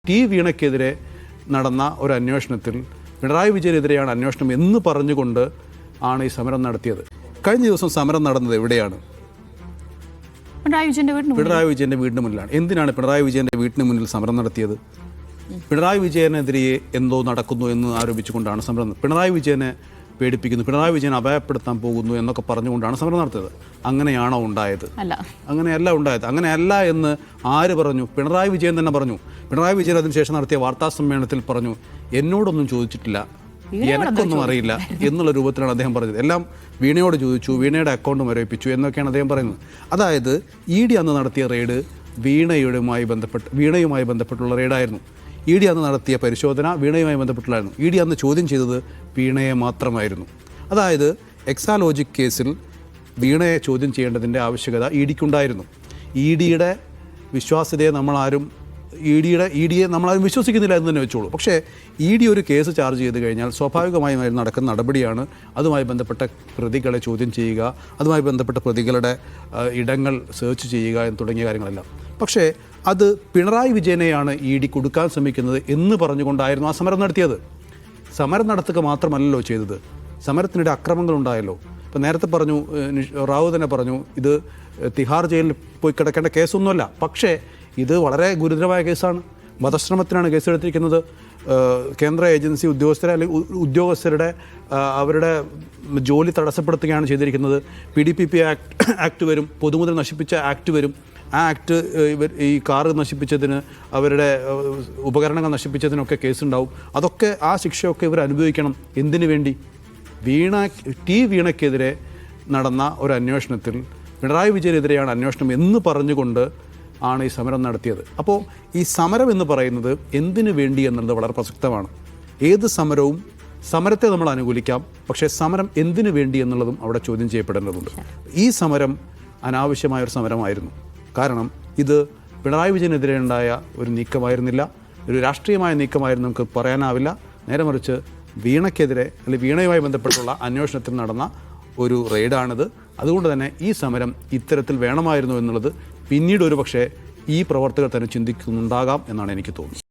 T വീണയ്ക്കെതിരെ നടന്ന ഒരു അന്വേഷണത്തിൽ പിണറായി വിജയനെതിരെയാണ് അന്വേഷണം എന്ന് പറഞ്ഞുകൊണ്ട് ആണ് ഈ സമരം നടത്തിയത്. കഴിഞ്ഞ ദിവസം സമരം നടന്നത് എവിടെയാണ്? പിണറായി വിജയന്റെ വീടിന് മുന്നിലാണ്. എന്തിനാണ് പിണറായി വിജയന്റെ വീടിന് മുന്നിൽ സമരം നടത്തിയത്? പിണറായി വിജയനെതിരെ എന്തോ നടക്കുന്നു എന്ന് ആരോപിച്ചുകൊണ്ടാണ് സമരം. പിണറായി വിജയനെ പേടിപ്പിക്കുന്നു, പിണറായി വിജയൻ അപായപ്പെടുത്താൻ പോകുന്നു എന്നൊക്കെ പറഞ്ഞുകൊണ്ടാണ് സമരം നടത്തിയത്. അങ്ങനെയാണോ ഉണ്ടായത്? അങ്ങനെയല്ല ഉണ്ടായത്. അങ്ങനെയല്ല എന്ന് ആര് പറഞ്ഞു? പിണറായി വിജയൻ തന്നെ പറഞ്ഞു. പിണറായി വിജയൻ അതിനുശേഷം നടത്തിയ വാർത്താ സമ്മേളനത്തിൽ പറഞ്ഞു, എന്നോടൊന്നും ചോദിച്ചിട്ടില്ല, എനിക്കൊന്നും അറിയില്ല എന്നുള്ള രൂപത്തിലാണ് അദ്ദേഹം പറഞ്ഞത്. എല്ലാം വീണയോട് ചോദിച്ചു, വീണയുടെ അക്കൗണ്ട് മരവിപ്പിച്ചു എന്നൊക്കെയാണ് അദ്ദേഹം പറയുന്നത്. അതായത് ED അന്ന് നടത്തിയ റെയ്ഡ് വീണയുമായി ബന്ധപ്പെട്ടുള്ള റെയ്ഡായിരുന്നു. ED അന്ന് നടത്തിയ പരിശോധന വീണയുമായി ബന്ധപ്പെട്ടുള്ളായിരുന്നു. ED അന്ന് ചോദ്യം ചെയ്തത് വീണയെ മാത്രമായിരുന്നു. അതായത് എക്സാലോജിക് കേസിൽ വീണയെ ചോദ്യം ചെയ്യേണ്ടതിൻ്റെ ആവശ്യകത EDക്കുണ്ടായിരുന്നു. EDയുടെ വിശ്വാസ്യതയെ നമ്മളാരും EDയെ നമ്മളാരും വിശ്വസിക്കുന്നില്ല എന്ന് തന്നെ വെച്ചോളൂ. പക്ഷേ ED ഒരു കേസ് ചാർജ് ചെയ്ത് കഴിഞ്ഞാൽ സ്വാഭാവികമായും നടക്കുന്ന നടപടിയാണ് അതുമായി ബന്ധപ്പെട്ട പ്രതികളെ ചോദ്യം ചെയ്യുക, അതുമായി ബന്ധപ്പെട്ട പ്രതികളുടെ ഇടങ്ങൾ സെർച്ച് ചെയ്യുക എന്ന് തുടങ്ങിയ കാര്യങ്ങളെല്ലാം. പക്ഷേ അത് പിണറായി വിജയനെയാണ് ED കൊടുക്കാൻ ശ്രമിക്കുന്നത് എന്ന് പറഞ്ഞുകൊണ്ടായിരുന്നു ആ സമരം നടത്തിയത്. സമരം നടത്തുക മാത്രമല്ലല്ലോ ചെയ്തത്, സമരത്തിനിടെ അക്രമങ്ങളുണ്ടായല്ലോ. ഇപ്പം നേരത്തെ പറഞ്ഞു, റാവു തന്നെ പറഞ്ഞു, ഇത് തിഹാർ ജയിലിൽ പോയി കിടക്കേണ്ട കേസൊന്നുമല്ല. പക്ഷേ ഇത് വളരെ ഗുരുതരമായ കേസാണ്. വധശ്രമത്തിനാണ് കേസെടുത്തിരിക്കുന്നത്. കേന്ദ്ര ഏജൻസി ഉദ്യോഗസ്ഥരെ അല്ലെങ്കിൽ ഉദ്യോഗസ്ഥരുടെ അവരുടെ ജോലി തടസ്സപ്പെടുത്തുകയാണ് ചെയ്തിരിക്കുന്നത്. PDPP ആക്ട് വരും, പൊതുമുതൽ നശിപ്പിച്ച ആക്ട് വരും. ആ ആക്ട് ഈ കാറ് നശിപ്പിച്ചതിന്, അവരുടെ ഉപകരണങ്ങൾ നശിപ്പിച്ചതിനൊക്കെ കേസുണ്ടാവും. അതൊക്കെ ആ ശിക്ഷയൊക്കെ ഇവർ അനുഭവിക്കണം. എന്തിനു വേണ്ടി? ടി വീണയ്ക്കെതിരെ നടന്ന ഒരു അന്വേഷണത്തിൽ പിണറായി വിജയനെതിരെയാണ് അന്വേഷണം എന്ന് പറഞ്ഞുകൊണ്ട് ആണ് ഈ സമരം നടത്തിയത്. അപ്പോൾ ഈ സമരം എന്ന് പറയുന്നത് എന്തിനു വേണ്ടി എന്നുള്ളത് വളരെ പ്രസക്തമാണ്. ഏത് സമരവും, സമരത്തെ നമ്മൾ അനുകൂലിക്കാം, പക്ഷേ സമരം എന്തിനു വേണ്ടി എന്നുള്ളതും അവിടെ ചോദ്യം ചെയ്യപ്പെടേണ്ടതുണ്ട്. ഈ സമരം അനാവശ്യമായൊരു സമരമായിരുന്നു. കാരണം ഇത് പിണറായി വിജയനെതിരെ ഉണ്ടായ ഒരു നീക്കമായിരുന്നില്ല, ഒരു രാഷ്ട്രീയമായ നീക്കമായിരുന്നു നമുക്ക് പറയാനാവില്ല. നേരെ മറിച്ച് വീണയ്ക്കെതിരെ അല്ലെങ്കിൽ വീണയുമായി ബന്ധപ്പെട്ടുള്ള അന്വേഷണത്തിൽ നടന്ന ഒരു റെയ്ഡാണിത്. അതുകൊണ്ട് തന്നെ ഈ സമരം ഇത്തരത്തിൽ വേണമായിരുന്നു എന്നുള്ളത് പിന്നീട് ഒരു പക്ഷേ ഈ പ്രവർത്തകർ തന്നെ ചിന്തിക്കുന്നുണ്ടാകാം എന്നാണ് എനിക്ക് തോന്നുന്നത്.